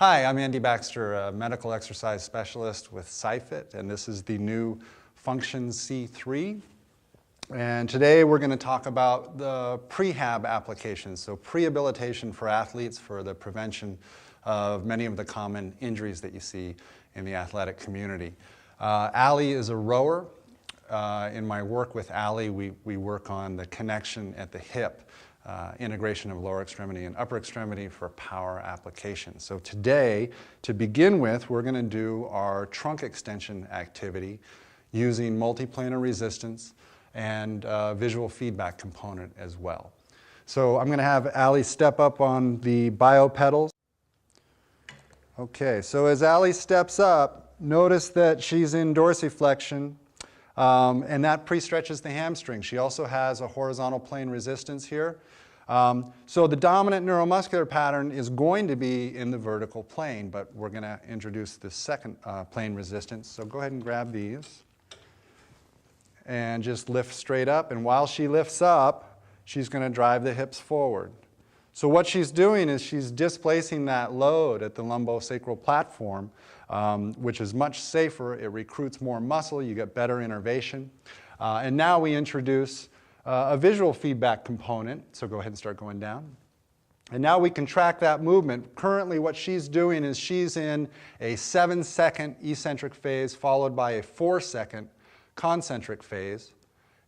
Hi, I'm Andy Baxter, a medical exercise specialist with SciFit, and this is the new Flexion C3. And today we're going to talk about the prehab applications, so prehabilitation for athletes for the prevention of many of the common injuries that you see in the athletic community. Allie is a rower. In my work with Allie, we work on the connection at the hip, integration of lower extremity and upper extremity for power application. So today, to begin with, we're going to do our trunk extension activity using multiplanar resistance and visual feedback component as well. So I'm going to have Allie step up on the biopedals. Okay, so as Allie steps up, notice that she's in dorsiflexion, and that pre-stretches the hamstring. She also has a horizontal plane resistance here. So the dominant neuromuscular pattern is going to be in the vertical plane, but we're going to introduce the second plane resistance. So go ahead and grab these and just lift straight up. And while she lifts up, she's going to drive the hips forward. So what she's doing is she's displacing that load at the lumbosacral platform, which is much safer. It recruits more muscle. You get better innervation. And now we introduce a visual feedback component. So go ahead and start going down. And now we can track that movement. Currently what she's doing is she's in a 7-second eccentric phase followed by a 4-second concentric phase.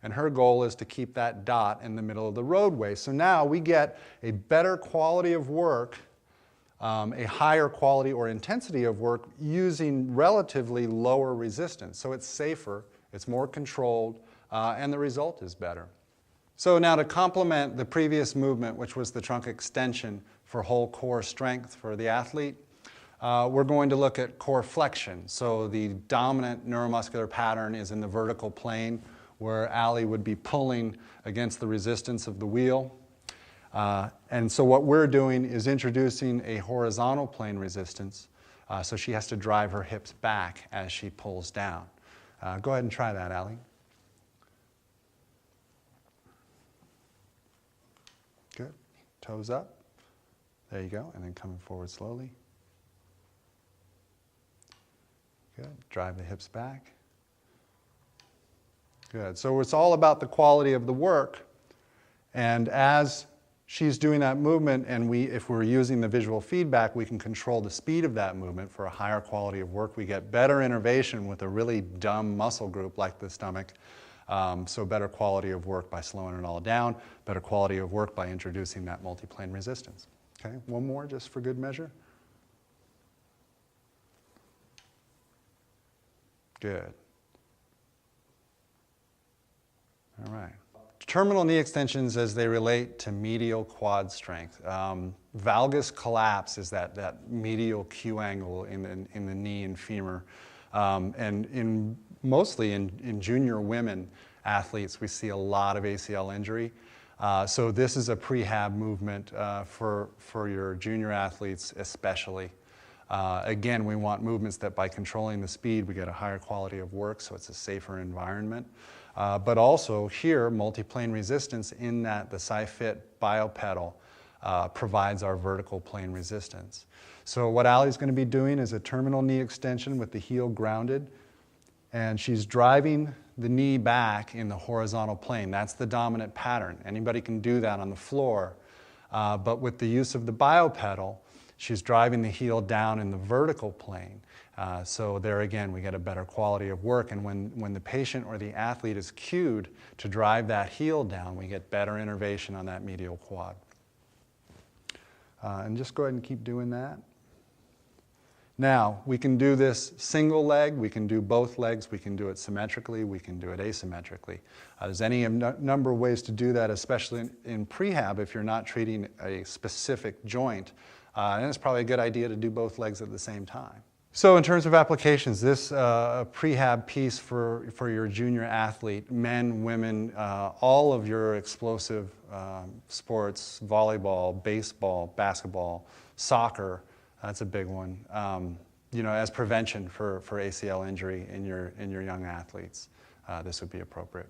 And her goal is to keep that dot in the middle of the roadway. So now we get a better quality of work, a higher quality or intensity of work using relatively lower resistance. So it's safer, it's more controlled, and the result is better. So now to complement the previous movement, which was the trunk extension for whole core strength for the athlete, we're going to look at core flexion. So the dominant neuromuscular pattern is in the vertical plane, where Allie would be pulling against the resistance of the wheel. And so what we're doing is introducing a horizontal plane resistance, so she has to drive her hips back as she pulls down. Go ahead and try that, Allie. Good. Toes up. There you go. And then coming forward slowly. Good. Drive the hips back. Good. So it's all about the quality of the work. And as she's doing that movement, and if we're using the visual feedback, we can control the speed of that movement for a higher quality of work. We get better innervation with a really dumb muscle group like the stomach. So better quality of work by slowing it all down, better quality of work by introducing that multiplane resistance. Okay, one more just for good measure. Good. All right. Terminal knee extensions as they relate to medial quad strength. Valgus collapse is that medial Q angle in the knee and femur. And mostly in junior women athletes, we see a lot of ACL injury. So this is a prehab movement for your junior athletes especially. Again, we want movements that by controlling the speed, we get a higher quality of work, so it's a safer environment. But also here, multiplane resistance in that the SciFit biopedal provides our vertical plane resistance. So what Allie's going to be doing is a terminal knee extension with the heel grounded, and she's driving the knee back in the horizontal plane. That's the dominant pattern. Anybody can do that on the floor, but with the use of the biopedal, she's driving the heel down in the vertical plane. So there again, we get a better quality of work, and when the patient or the athlete is cued to drive that heel down, we get better innervation on that medial quad. And just go ahead and keep doing that. Now, we can do this single leg, we can do both legs, we can do it symmetrically, we can do it asymmetrically. There's any number of ways to do that, especially in prehab if you're not treating a specific joint. And it's probably a good idea to do both legs at the same time. So in terms of applications, this prehab piece for your junior athlete, men, women, all of your explosive sports, volleyball, baseball, basketball, soccer, that's a big one, as prevention for ACL injury in your young athletes, this would be appropriate.